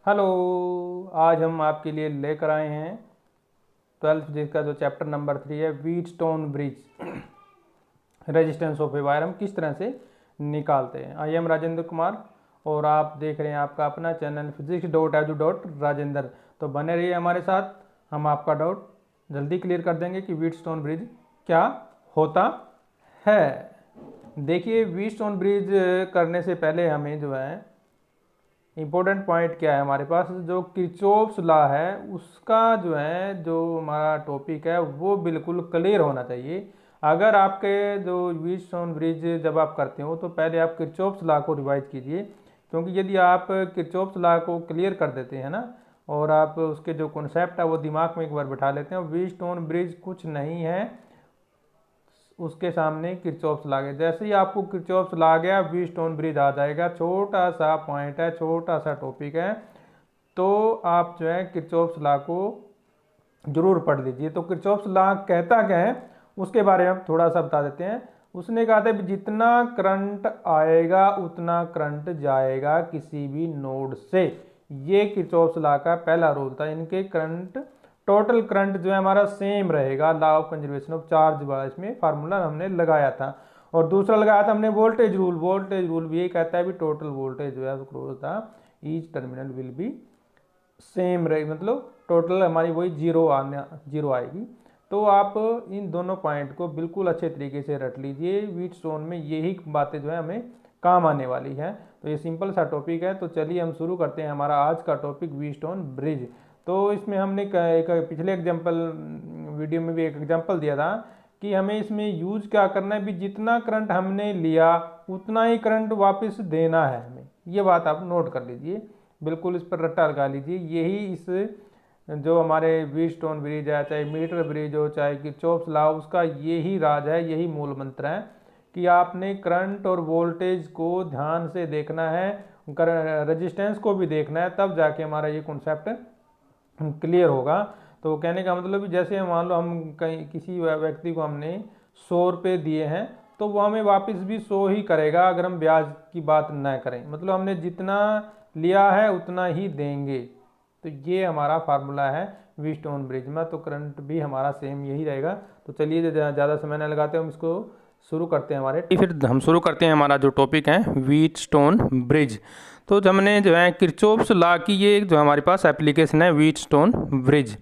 Hello. आज हम आपके लिए लेकर आए हैं 12th फिजिक्स का जो चैप्टर नंबर 3 है, Wheatstone bridge resistance of a wire हम किस तरह से निकालते हैं। आई एम राजेंद्र कुमार और आप देख रहे हैं आपका अपना चैनल physics.edu.rajendra। तो बने रहिए हमारे साथ, हम आपका डाउट जल्दी क्लियर कर देंगे कि व्हीटस्टोन ब्रिज क्या होता है। देखिए, व्हीटस्टोन ब्रिज करने से पहले हमें जो है इम्पोर्टेंट पॉइंट क्या है, हमारे पास जो किरचॉफ्स लॉ है उसका जो हमारा टॉपिक है वो बिल्कुल क्लियर होना चाहिए। अगर आपके जो व्हीटस्टोन ब्रिज जब आप करते हो तो पहले आप किरचॉफ्स लॉ को रिवाइज कीजिए, क्योंकि यदि आप किरचॉफ्स लॉ को क्लियर कर देते हैं ना और आप उसके जो कॉन्सेप्ट है वो दिमाग में एक बार बैठा लेते हैं, व्हीटस्टोन ब्रिज कुछ नहीं है उसके सामने किरचॉफ्स लॉ गया। जैसे ही आपको किरचॉफ्स लॉ गया व्हीटस्टोन ब्रिज आ जाएगा। छोटा सा पॉइंट है, छोटा सा टॉपिक है, तो आप जो है किरचॉफ्स लॉ को जरूर पढ़ लीजिए। तो किरचॉफ्स लॉ कहता क्या है उसके बारे में हम थोड़ा सा बता देते हैं। उसने कहा था जितना करंट आएगा उतना करंट जाएगा किसी भी नोड से। ये किरचॉफ्स लॉ का पहला रूल था। इनके करंट टोटल करंट जो है हमारा सेम रहेगा, law of conservation of charge वाला इसमें फार्मूला हमने लगाया था। और दूसरा लगाया था हमने वोल्टेज रूल। वोल्टेज रूल भी ये कहता है भी टोटल वोल्टेज जो है cross the each terminal will be same रहे, मतलब टोटल हमारी वही जीरो आएगी। तो आप इन दोनों पॉइंट को बिल्कुल अच्छे तरीके से रट लीजिए। व्हीटस्टोन में यही बातें जो है हमें काम आने वाली है। तो ये सिंपल सा टॉपिक है। तो चलिए हम शुरू करते हैं हमारा आज का टॉपिक व्हीटस्टोन ब्रिज। तो इसमें हमने एक पिछले एग्जाम्पल वीडियो में भी एक एग्जाम्पल दिया था कि हमें इसमें यूज क्या करना है, भी जितना करंट हमने लिया उतना ही करंट वापस देना है हमें। ये बात आप नोट कर लीजिए, बिल्कुल इस पर रट्टा लगा लीजिए। यही इस जो हमारे व्हीटस्टोन ब्रिज है, चाहे मीटर ब्रिज हो, चाहे किरचॉफ्स लॉ, उसका यही राज है, यही मूल मंत्र है कि आपने करंट और वोल्टेज को ध्यान से देखना है, रेजिस्टेंस को भी देखना है, तब जाके हमारा ये कॉन्सेप्ट क्लियर होगा। तो कहने का मतलब भी जैसे मान लो हम कहीं किसी व्यक्ति को हमने 100 रुपये दिए हैं तो वो हमें वापस भी 100 ही करेगा अगर हम ब्याज की बात न करें। मतलब हमने जितना लिया है उतना ही देंगे। तो ये हमारा फार्मूला है व्हीटस्टोन ब्रिज में। तो करंट भी हमारा सेम यही रहेगा। तो चलिए ज़्यादा समय न लगाते हम इसको शुरू करते हैं फिर हम शुरू करते हैं हमारा जो टॉपिक है व्हीटस्टोन ब्रिज। तो हमने जो है किरचॉफ्स लॉ की ये जो हमारे पास एप्लीकेशन है व्हीटस्टोन ब्रिज।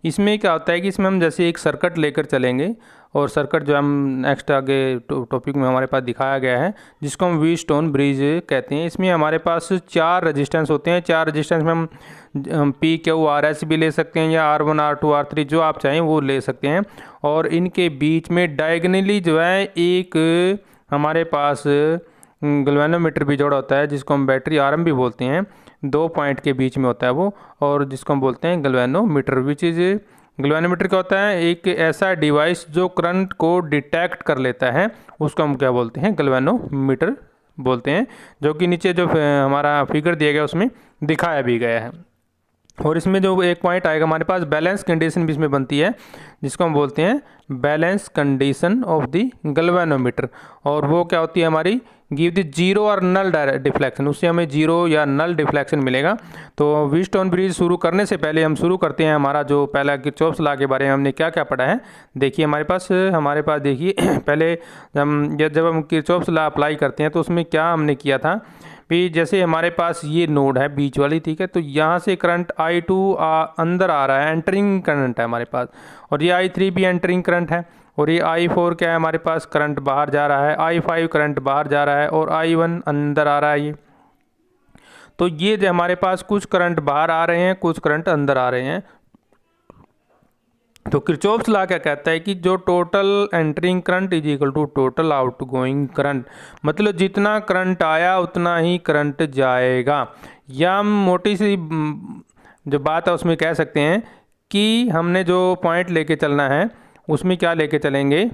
इसमें क्या होता है कि इसमें हम जैसे एक सर्किट लेकर चलेंगे और सर्किट जो हम नेक्स्ट आगे टॉपिक में हमारे पास दिखाया गया है जिसको हम व्हीटस्टोन ब्रिज कहते हैं। इसमें हमारे पास 4 रेजिस्टेंस होते हैं। 4 रेजिस्टेंस में हम पी क्यू आर एस भी ले सकते हैं या R1 R2 R3 जो आप चाहें वो ले सकते हैं। और इनके बीच में डायगनली जो है एक हमारे पास गैल्वेनोमीटर भी जोड़ा होता है जिसको हम बैटरी आर्म भी बोलते हैं। 2 पॉइंट के बीच में होता है वो, और जिसको हम बोलते हैं गैल्वेनोमीटर। विच इज गैल्वेनोमीटर क्या होता है, एक ऐसा डिवाइस जो करंट को डिटेक्ट कर लेता है, उसको हम क्या बोलते हैं, गैल्वेनोमीटर बोलते हैं। जो कि नीचे जो हमारा फिगर दिया गया उसमें दिखाया भी गया है। और इसमें जो एक पॉइंट आएगा हमारे पास बैलेंस कंडीशन भी इसमें बनती है जिसको हम बोलते हैं balance condition of the galvanometer. और वो क्या होती है हमारी, गिव द जीरो और नल डिफ्लेक्शन, उससे हमें जीरो या नल डिफ्लेक्शन मिलेगा। तो व्हीटस्टोन ब्रिज शुरू करने से पहले हम शुरू करते हैं हमारा जो पहला किरचॉफ्स लॉ के बारे में हमने क्या क्या पढ़ा है। देखिए हमारे पास देखिए पहले जब हम किरचॉफ्स लॉ अप्लाई करते हैं तो उसमें क्या हमने किया था भी, जैसे हमारे पास ये नोड है बीच वाली, ठीक है, तो यहाँ से करंट I2 अंदर आ रहा है, एंटरिंग करंट है हमारे पास, और ये I3 भी एंटरिंग करंट है, और ये I4 क्या है हमारे पास, करंट बाहर जा रहा है, I5 करंट बाहर जा रहा है, और I1 अंदर आ रहा है। ये तो ये जो हमारे पास कुछ करंट बाहर आ रहे हैं, कुछ करंट अंदर आ रहे हैं। तो किरचॉफ्स लॉ क्या कहता है कि जो total entering current is equal to total outgoing current, मतलब जितना करंट आया उतना ही करंट जाएगा। या हम मोटी सी जो बात है उसमें कह सकते हैं कि हमने जो पॉइंट लेके चलना है उसमें क्या लेके चलेंगे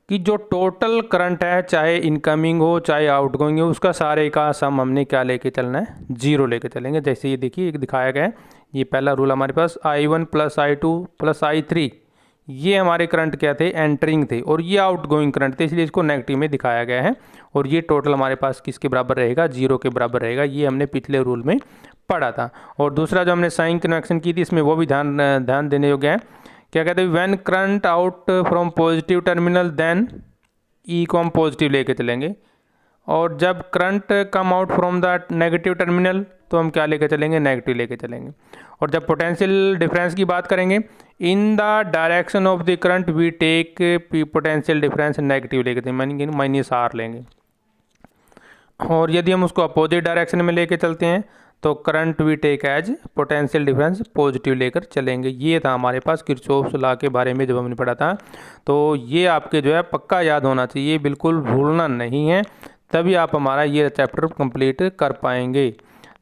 कि जो टोटल करंट है चाहे इनकमिंग हो चाहे आउटगोइंग हो उसका सारे का सम हमने क्या लेके चलना है, जीरो लेके चलेंगे। जैसे ये देखिए एक दिखाया गया है, ये पहला रूल हमारे पास I1 plus I2 plus I3, ये हमारे करंट क्या थे, एंटरिंग थे, और ये आउटगोइंग करंट थे, इसलिए इसको नेगेटिव में दिखाया गया है। और ये टोटल हमारे पास किसके बराबर रहेगा, जीरो के बराबर रहेगा। ये हमने पिछले रूल में पढ़ा था। और दूसरा जो हमने साइन कन्वेक्शन की थी इसमें वो भी ध्यान देने योग्य है। क्या कहते हैं, when current out from positive terminal then E को हम पॉजिटिव लेके चलेंगे, और जब current come out from the negative terminal तो हम क्या लेके चलेंगे, नेगेटिव लेके चलेंगे। और जब पोटेंशियल डिफरेंस की बात करेंगे, in the direction of the current we take potential difference negative लेके चलेंगे, माइनस आर लेंगे। और यदि हम उसको अपोजिट डायरेक्शन में लेके चलते हैं तो current we take as potential difference positive लेकर चलेंगे। ये था हमारे पास किरचॉफ्स लॉ के बारे में जब हमने पढ़ा था। तो ये आपके जो है पक्का याद होना चाहिए, बिल्कुल भूलना नहीं है, तभी आप हमारा ये चैप्टर कंप्लीट कर पाएंगे।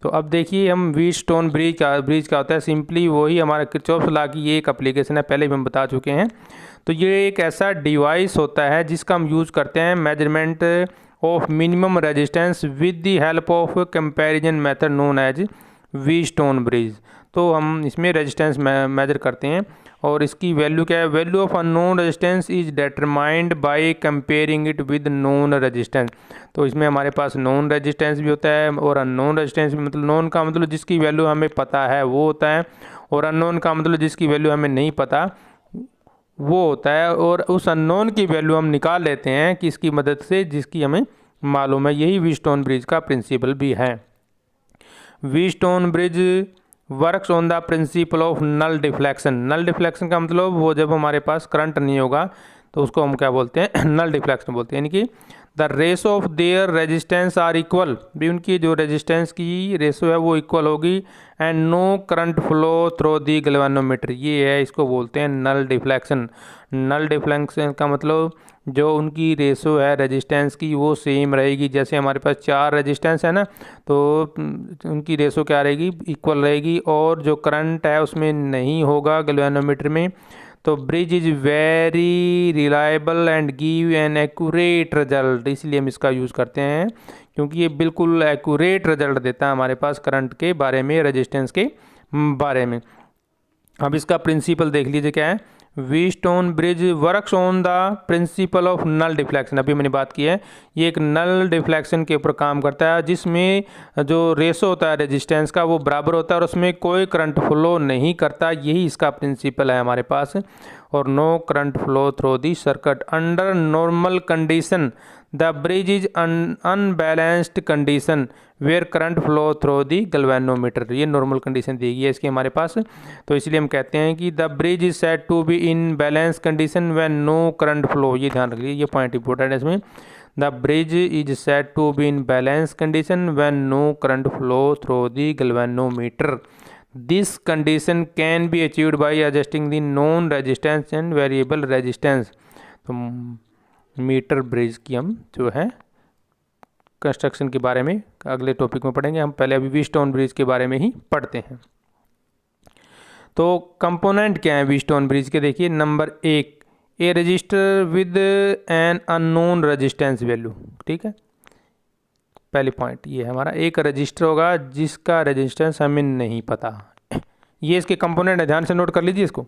तो अब देखिए हम व्हीटस्टोन ब्रिज क्या होता है। सिंपली वही हमारा किरचॉफ्स लॉ की ये एक एप्लीकेशन है, पहले भी हम बता चुके हैं। तो ये एक ऐसा डिवाइस होता है जिसका हम यूज़ करते हैं measurement of minimum resistance with the help of comparison method known as Wheatstone bridge. तो हम इसमें रेजिस्टेंस मेजर करते हैं और इसकी वैल्यू क्या है, value of unknown resistance is determined by comparing it with known resistance. तो इसमें हमारे पास नोन रेजिस्टेंस भी होता है और अननोन रेजिस्टेंस भी, मतलब नोन का मतलब जिसकी वैल्यू हमें पता है वो होता है, और अननोन का मतलब जिसकी वैल्यू हमें नहीं पता वो होता है। और उस अननोन की वैल्यू हम निकाल लेते हैं किसकी मदद से, जिसकी हमें मालूम है। यही व्हीटस्टोन ब्रिज का प्रिंसिपल भी है। Wheatstone bridge works on the principle of null deflection. Null deflection का मतलब वो जब हमारे पास करंट नहीं होगा तो उसको हम क्या बोलते हैं, नल डिफ्लेक्शन बोलते हैं। यानी कि the ratio of their resistance R equal, भी उनकी जो रेजिस्टेंस की रेशो है वो इक्वल होगी, and no current flow through the galvanometer. ये है, इसको बोलते हैं नल डिफ्लेक्शन। नल डिफ्लेक्शन का मतलब जो उनकी रेशो है रेजिस्टेंस की वो सेम रहेगी। जैसे हमारे पास 4 रेजिस्टेंस है ना, तो उनकी रेशो क्या रहेगी, इक्वल रहेगी, और जो करंट है उसमें नहीं होगा गैल्वेनोमीटर में। तो bridge is very reliable and give an accurate result, इसलिए हम इसका यूज़ करते हैं क्योंकि ये बिल्कुल एक्यूरेट रिजल्ट देता है हमारे पास करंट के बारे में, रेजिस्टेंस के बारे में। अब इसका प्रिंसिपल देख लीजिए क्या है। Wheatstone bridge works on the principle of null deflection, अभी मैंने बात की है। ये एक नल डिफ्लेक्शन के ऊपर काम करता है जिसमें जो रेशो होता है रेजिस्टेंस का वो बराबर होता है और उसमें कोई करंट फ्लो नहीं करता। यही इसका प्रिंसिपल है हमारे पास। और no current flow through the circuit under normal condition. The bridge is unbalanced condition where current flow through the galvanometer. ये नॉर्मल कंडीशन दी गई है इसकी हमारे पास। तो इसलिए हम कहते हैं कि the bridge is said to be in balance condition when no current flow. ये ध्यान रखिए, ये पॉइंट इंपॉर्टेंट है इसमें। The bridge is said to be in balance condition when no current flow through the galvanometer. This condition can be achieved by adjusting the known resistance and variable resistance। तो metre bridge की हम जो है construction के बारे में अगले topic में पढ़ेंगे। हम पहले अभी व्हीटस्टोन ब्रिज के बारे में ही पढ़ते हैं। तो कंपोनेंट क्या है व्हीटस्टोन ब्रिज के, देखिए number 1, A register with an unknown resistance value. ठीक है, पहले पॉइंट ये हमारा एक रजिस्टर होगा जिसका रेजिस्टेंस हमें नहीं पता। ये इसके कंपोनेंट है, ध्यान से नोट कर लीजिए इसको।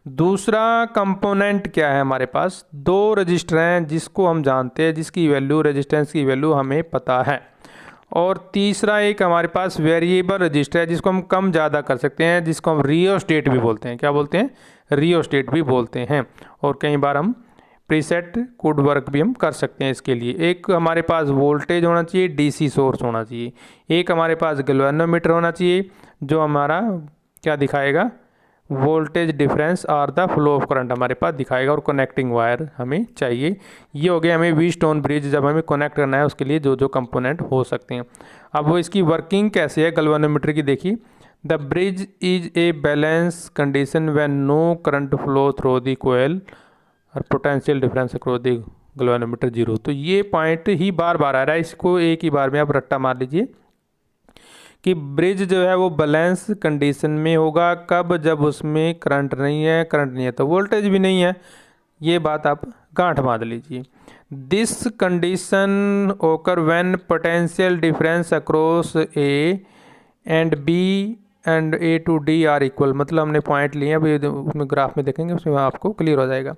दूसरा कंपोनेंट क्या है हमारे पास, 2 रजिस्टर हैं जिसको हम जानते हैं, जिसकी वैल्यू रेजिस्टेंस की वैल्यू हमें पता है। और तीसरा एक हमारे पास वेरिएबल रजिस्टर है जिसको हम कम ज़्यादा कर सकते हैं, जिसको हम रियोस्टेट भी बोलते हैं। क्या बोलते हैं, रियोस्टेट भी बोलते हैं। और कई बार हम प्रीसेट कोड वर्क भी हम कर सकते हैं इसके लिए। एक हमारे पास वोल्टेज होना चाहिए, डीसी सोर्स होना चाहिए। एक हमारे पास गैल्वेनोमीटर होना चाहिए जो हमारा क्या दिखाएगा, वोल्टेज डिफरेंस और द फ्लो ऑफ करंट हमारे पास दिखाएगा। और कनेक्टिंग वायर हमें चाहिए। ये हो गया हमें व्हीटस्टोन ब्रिज जब हमें कनेक्ट करना है उसके लिए जो जो कंपोनेंट हो सकते हैं। अब वो इसकी वर्किंग कैसे है गैल्वेनोमीटर की, देखिए। The bridge is a balance condition when no current flow through the coil और potential difference across the galvanometer 0। तो ये पॉइंट ही बार बार आ रहा है, इसको एक ही बार में आप रट्टा मार लीजिए कि ब्रिज जो है वो बैलेंस कंडीशन में होगा। कब, जब उसमें करंट नहीं है, करंट नहीं है तो वोल्टेज भी नहीं है। ये बात आप गांठ बांध लीजिए। This condition occur when potential difference across A and B and A to D are equal. मतलब हमने पॉइंट लिए, अभी उसमें ग्राफ में देखेंगे उसमें आपको क्लियर हो जाएगा।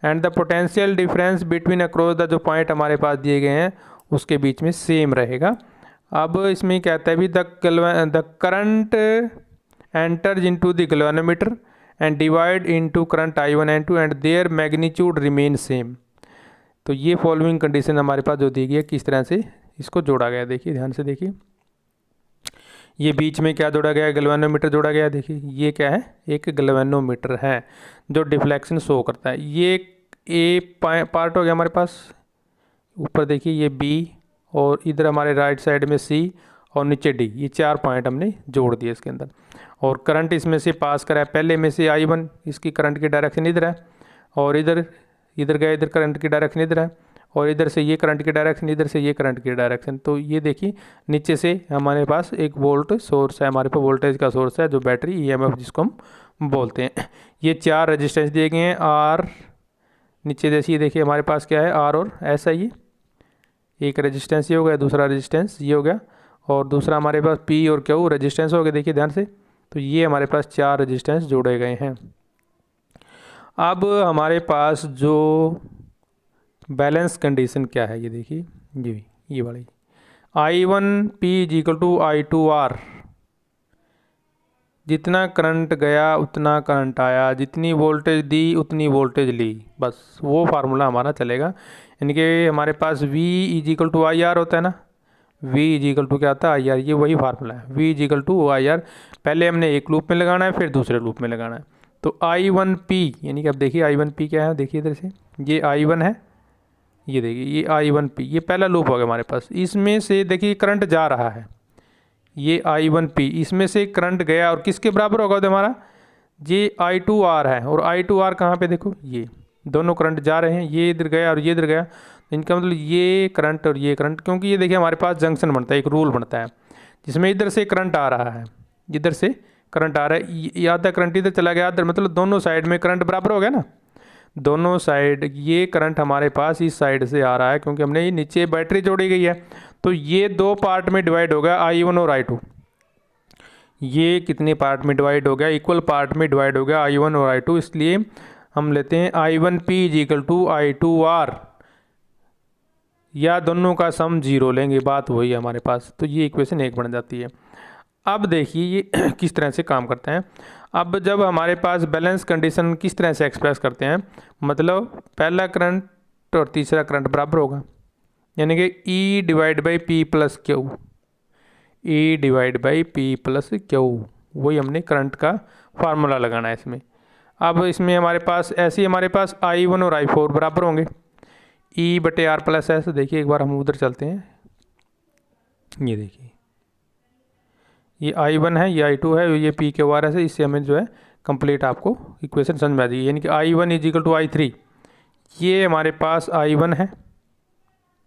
And the potential difference between across the, जो पॉइंट हमारे पास दिए गए हैं उसके बीच में सेम रहेगा। अब इसमें कहता है भी the current enters into the galvanometer and divide into current I1 N2 and there magnitude remain same. तो ये फॉलोइंग कंडीशन हमारे पास जो दी गई है, किस तरह से इसको जोड़ा गया, देखिए ध्यान से देखिए। ये बीच में क्या जोड़ा गया है, गैल्वेनोमीटर जोड़ा गया है। देखिए ये क्या है, एक गैल्वेनोमीटर है जो डिफ्लेक्शन शो करता है। ये ए पार्ट हो गया हमारे पास, ऊपर देखिए ये बी, और इधर हमारे राइट साइड में सी, और नीचे डी। ये 4 पॉइंट हमने जोड़ दिए इसके अंदर। और करंट इसमें से पास करा है, पहले में से I1, इसकी करंट की डायरेक्शन इधर है, और इधर गया, इधर करंट की डायरेक्शन इधर है, और इधर से ये करंट की डायरेक्शन, इधर से ये करंट की डायरेक्शन। तो ये देखिए नीचे से हमारे पास एक वोल्ट सोर्स है, हमारे पास वोल्टेज का सोर्स है जो बैटरी EMF जिसको हम बोलते हैं। ये 4 रेजिस्टेंस दिए गए हैं, R नीचे जैसे ये देखिए हमारे पास क्या है, R और S है। ये एक रेजिस्टेंस ये हो गया, दूसरा रेजिस्टेंस ये हो गया, और दूसरा हमारे पास P और Q रेजिस्टेंस हो गया, देखिए ध्यान से। तो ये हमारे पास 4 रेजिस्टेंस जोड़े गए हैं। अब हमारे पास जो बैलेंस कंडीशन क्या है, ये देखिए ये वाली I1P = I2R। जितना करंट गया उतना करंट आया, जितनी वोल्टेज दी उतनी वोल्टेज ली, बस वो फार्मूला हमारा चलेगा। यानी कि हमारे पास V = IR होता है ना, V = क्या आता है, IR। ये वही फार्मूला है, V = IR। पहले हमने एक लूप में लगाना है, फिर दूसरे लूप में लगाना है। तो I1P यानी कि अब देखिए I1P क्या है, देखिए इधर से ये I1 है, ये देखिए ये I1P, ये पहला लूप हो गया हमारे पास। इसमें से देखिए करंट जा रहा है, ये I1P, इसमें से करंट गया, और किसके बराबर होगा तो हमारा ये I2R है। और I2R कहाँ पे, देखो ये दोनों करंट जा रहे हैं, ये इधर गया और ये इधर गया। इनका मतलब ये करंट और ये करंट, क्योंकि ये देखिए हमारे पास जंक्शन बनता है, एक रूल बनता है जिसमें इधर से करंट आ रहा है, इधर से करंट आ रहा है, ये आधा करंट इधर चला गया, इधर मतलब दोनों साइड में करंट बराबर हो गया ना। दोनों साइड ये करंट हमारे पास इस साइड से आ रहा है, क्योंकि हमने ये नीचे बैटरी जोड़ी गई है। तो ये 2 पार्ट में डिवाइड हो गया, I1 और I2। ये कितने पार्ट में डिवाइड हो गया, इक्वल पार्ट में डिवाइड हो गया I1 और I2। इसलिए हम लेते हैं I1P = I2R, या दोनों का सम 0 लेंगे, बात वही है हमारे पास। तो ये इक्वेशन 1 बन जाती है। अब देखिए ये किस तरह से काम करते हैं। अब जब हमारे पास बैलेंस कंडीशन किस तरह से एक्सप्रेस करते हैं, मतलब पहला करंट और तीसरा करंट बराबर होगा, यानी कि E/P + Q, E/P + Q, वही हमने करंट का फार्मूला लगाना है इसमें। अब इसमें हमारे पास ऐसे ही हमारे पास I1 और I4 बराबर होंगे, E/R + S। देखिए एक बार हम उधर चलते हैं, ये देखिए ये I1 है, ये I2 है, ये PQRS है। इससे हमें जो है कंप्लीट आपको इक्वेशन समझ में आ जाएगी। यानी कि I1 = I3, ये हमारे पास I1 है,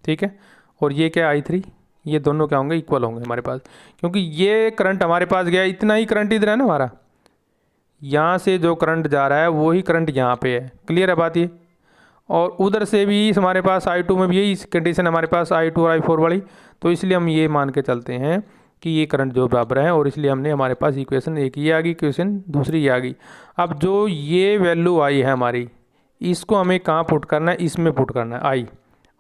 ठीक है, और ये क्या I3, ये दोनों क्या होंगे, इक्वल होंगे हमारे पास, क्योंकि ये करंट हमारे पास गया, इतना ही करंट इधर है ना हमारा, यहाँ से जो करंट जा रहा है वही करंट यहाँ पे है। क्लियर है बात ये। और उधर से भी हमारे पास I2 में भी यही कंडीशन हमारे पास, I2 और I4 वाली। तो इसलिए हम ये मान के चलते हैं कि ये करंट जो बराबर है, और इसलिए हमने हमारे पास इक्वेशन एक ये आ गई, इक्वेशन दूसरी ये आ गई। अब जो ये वैल्यू आई है हमारी, इसको हमें कहाँ पुट करना है, इसमें पुट करना है।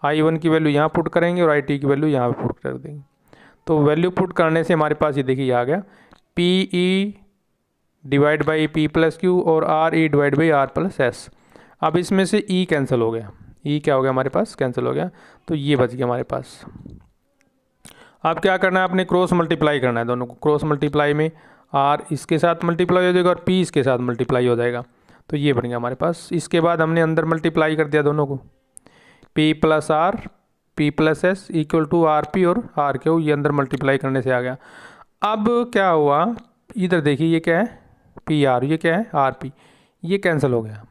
I1 की वैल्यू यहाँ पुट करेंगे और I2 की वैल्यू यहाँ पे पुट कर देंगे। तो वैल्यू पुट करने से हमारे पास ये देखिए आ गया PE/P + Q और RE/R + S। अब इसमें से E कैंसिल हो गया, E क्या हो गया हमारे पास, कैंसिल हो गया। तो ये बच गया हमारे पास। अब क्या करना है, आपने क्रॉस मल्टीप्लाई करना है दोनों को। क्रॉस मल्टीप्लाई में R इसके साथ मल्टीप्लाई हो जाएगा और P इसके साथ मल्टीप्लाई हो जाएगा। तो ये बन गया हमारे पास। इसके बाद हमने अंदर मल्टीप्लाई कर दिया दोनों को, P + R P + S = RP और RQ, ये अंदर मल्टीप्लाई करने से आ गया। अब क्या हुआ, इधर देखिए ये क्या है PR, ये क्या है RP, ये कैंसिल हो गया।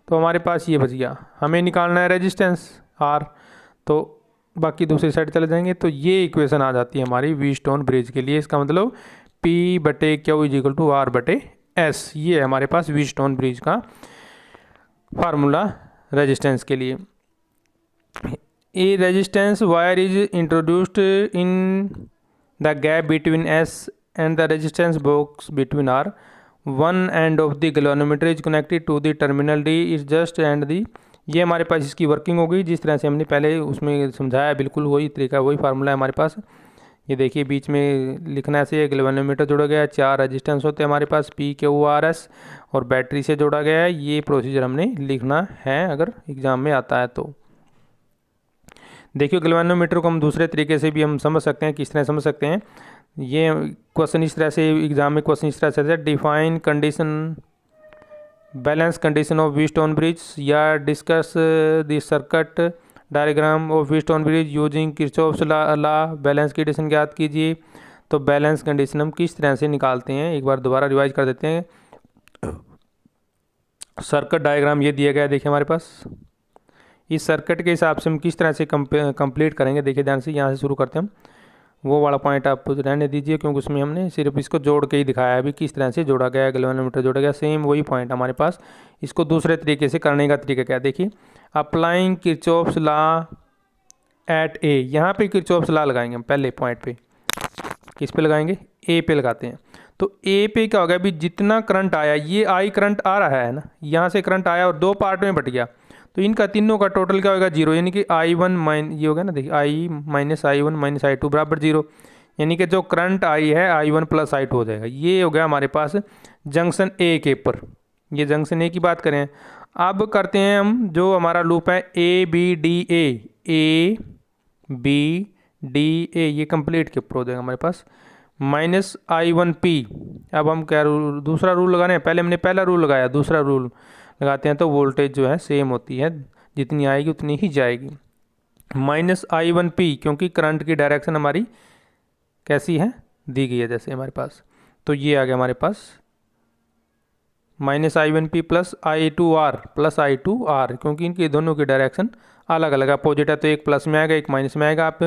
तो हमारे पास ये बच गया। हमें निकालना है रेजिस्टेंस R, तो बाकी दूसरी साइड चले जाएंगे। तो ये इक्वेशन आ जाती है हमारी व्हीटस्टोन ब्रिज के लिए। इसका मतलब P/Q = R/S, ये है हमारे पास व्हीटस्टोन ब्रिज का फार्मूला रेजिस्टेंस के लिए। A resistance wire is introduced in the gap between S and the resistance box between R. One end of the galvanometer is connected to the terminal D is just and the, ये हमारे पास इसकी working हो गई जिस तरह से हमने पहले उसमें समझाया, बिल्कुल वही तरीका, वही फार्मूला है हमारे पास। ये देखिए बीच में लिखना से गैल्वेनोमीटर जोड़ा गया है, 4 रेजिस्टेंस होते हैं हमारे पास PQRS और बैटरी से जोड़ा गया है। ये प्रोसीजर हमने लिखना है अगर एग्ज़ाम में आता है तो। देखिए गैल्वेनोमीटर को हम दूसरे तरीके से भी हम समझ सकते हैं। किस तरह समझ सकते हैं, ये क्वेश्चन इस तरह से, एग्जाम में क्वेश्चन इस तरह से define condition balance condition of Wheatstone bridge या discuss the circuit diagram of Wheatstone bridge using Kirchhoff's law, balance condition ज्ञात कीजिए। तो बैलेंस कंडीशन हम किस तरह से निकालते हैं, एक बार दोबारा रिवाइज कर देते हैं। सर्किट डायग्राम ये दिया गया है, देखिए हमारे पास इस सर्किट के हिसाब से हम किस तरह से कंप्लीट करेंगे। देखिए ध्यान से, यहाँ से शुरू करते हैं हम। वो वाला पॉइंट आप रहने दीजिए क्योंकि उसमें हमने सिर्फ इसको जोड़ के ही दिखाया है अभी किस तरह से जोड़ा गया है, गैल्वेनोमीटर जोड़ा गया। सेम वही पॉइंट हमारे पास, इसको दूसरे तरीके से करने का तरीका क्या है, देखिए अप्लाइंग किरचॉफ्स लॉ एट ए। यहाँ पे किरचॉफ्स लॉ लगाएंगे हम पहले पॉइंट पे। किस पे लगाएंगे, ए पे लगाते हैं। तो ए पे क्या हो गया, अभी जितना करंट आया, ये आई करंट आ रहा है ना, यहाँ से करंट आया और 2 पार्ट में बट गया, तो इनका तीनों का टोटल क्या होगा, 0। यानी कि I1 ये हो गया ना, देखिए I-1 - I2 बराबर 0। यानी कि जो करंट आई है I1 + I2 हो जाएगा। ये हो गया हमारे पास जंक्शन ए के ऊपर। ये जंक्शन ए की बात करें। अब करते हैं हम जो हमारा लूप है ABDA, ABDA, ये कंप्लीट के ऊपर हो जाएगा हमारे पास -I1P। अब हम क्या रूल, दूसरा रूल लगा रहे हैं। पहले हमने पहला रूल लगाया, दूसरा रूल लगाते हैं तो वोल्टेज जो है सेम होती है, जितनी आएगी उतनी ही जाएगी। -I1P, क्योंकि करंट की डायरेक्शन हमारी कैसी है, दी गई है जैसे हमारे पास। तो ये आ गया हमारे पास -I1P + I2R, क्योंकि इनकी दोनों की डायरेक्शन अलग अलग अपोजिट है। तो एक प्लस में आएगा, एक माइनस में आएगा। आप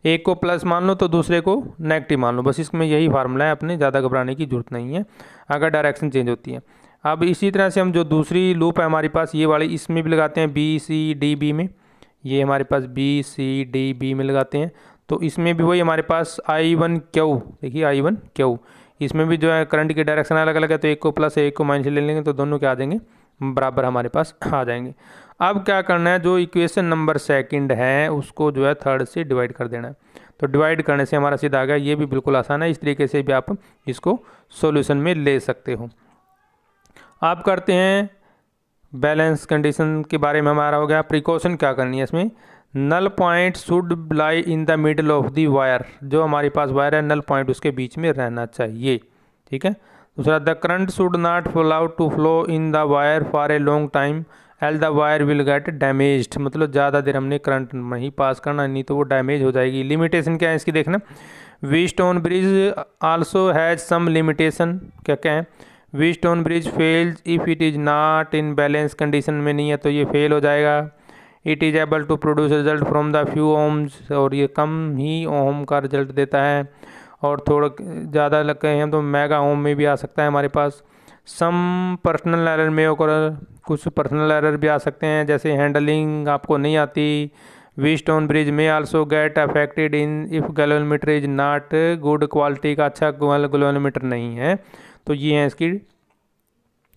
एक को प्लस मान लो तो दूसरे को नेगेटिव मान लो, बस इसमें यही फार्मूला है, अपने ज़्यादा घबराने की जरूरत नहीं है अगर डायरेक्शन चेंज होती है। अब इसी तरह से हम जो दूसरी लूप है हमारे पास ये वाली, इसमें भी लगाते हैं BCDB में। ये हमारे पास BCDB में लगाते हैं। तो इसमें भी वही हमारे पास I1Q, देखिए I1Q, इसमें भी जो है करंट की डायरेक्शन अलग अलग है। तो एक को प्लस एक को माइनस ले लेंगे तो दोनों क्या आ जाएंगे, बराबर हमारे पास आ जाएंगे। अब क्या करना है, जो इक्वेशन नंबर सेकंड है उसको जो है थर्ड से डिवाइड कर देना है। तो डिवाइड करने से हमारा सीधा आ गया। ये भी बिल्कुल आसान है, इस तरीके से भी आप इसको सॉल्यूशन में ले सकते हो। आप करते हैं बैलेंस कंडीशन के बारे में हमारा हो गया। प्रिकॉशन क्या करनी है इसमें, null point should lie in the middle of the wire. जो हमारे पास वायर है नल पॉइंट उसके बीच में रहना चाहिए, ठीक है। दूसरा, the current should not allowed to flow in the wire for a long time else the wire will get damaged. मतलब ज़्यादा देर हमने करंट नहीं पास करना, नहीं तो वो डैमेज हो जाएगी। लिमिटेशन क्या है इसकी देखना, Wheatstone bridge also has some limitation. क्या क्या है, Wheatstone bridge fails if it is not in balance condition में नहीं है तो ये फेल हो जाएगा। It is able to produce result from the few ohms, और ये कम ही ओम का रिजल्ट देता है, और थोड़ा ज़्यादा लग गए हैं तो मेगा ओम में भी आ सकता है हमारे पास। सम पर्सनल एरर में होकर, कुछ पर्सनल एरर भी आ सकते हैं, जैसे हैंडलिंग आपको नहीं आती। व्हीटस्टोन ब्रिज में also get affected in if galvanometer is not good quality का अच्छा गैल्वेनोमीटर नहीं है। तो ये है इसकी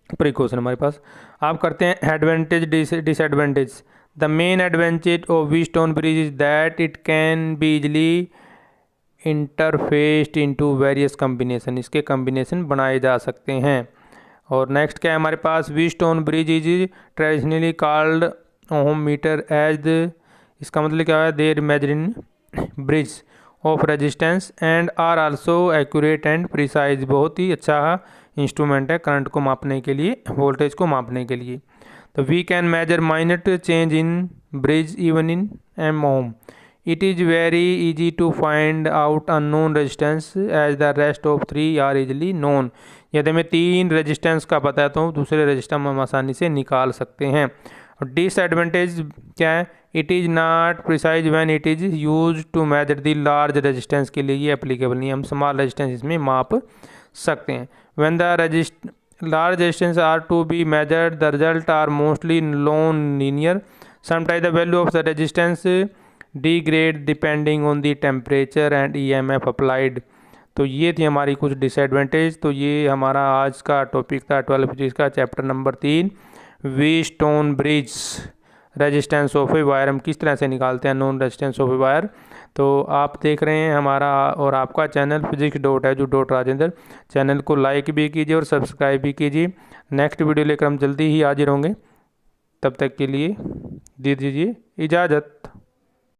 प्रिकॉशन हमारे पास। आप करते हैं advantage disadvantage. The main advantage of Wheatstone bridge is that it can be easily interfaced into various combination. इसके कम्बिनेशन बनाए जा सकते हैं। और नेक्स्ट क्या है हमारे पास, Wheatstone bridge is traditionally called ohm meter age. इसका मतलब क्या है, there measuring bridge of resistance and are also accurate and precise. बहुत ही अच्छा इंस्ट्रूमेंट है करंट को मापने के लिए, वोल्टेज को मापने के लिए। तो we can measure minute change in bridge even in M ohm. It is very easy to find out unknown resistance as the rest of 3 are easily known. यदि हमें 3 रेजिस्टेंस का पता है तो दूसरे रेजिस्टेंस हम आसानी से निकाल सकते हैं। और डिसएडवांटेज क्या है, it is not precise when it is use to measure the large resistance. के लिए ये एप्लीकेबल नहीं है, हम स्मॉल रेजिस्टेंस इसमें माप सकते हैं। When the large resistance are to be measured, the result are mostly non-linear. Sometimes the value of the resistance degrade depending on the temperature and EMF applied. तो ये थी हमारी कुछ डिसएडवांटेज। तो ये हमारा आज का टॉपिक था 12 फिजिक्स का chapter number 3, Wheatstone bridge resistance of a wire. हम किस तरह से निकालते हैं non resistance of a wire. तो आप देख रहे हैं हमारा और आपका चैनल physics.edu.rajendra। चैनल को लाइक भी कीजिए और सब्सक्राइब भी कीजिए। नेक्स्ट वीडियो लेकर हम जल्दी ही हाजिर होंगे। तब तक के लिए दे दीजिए इजाज़त।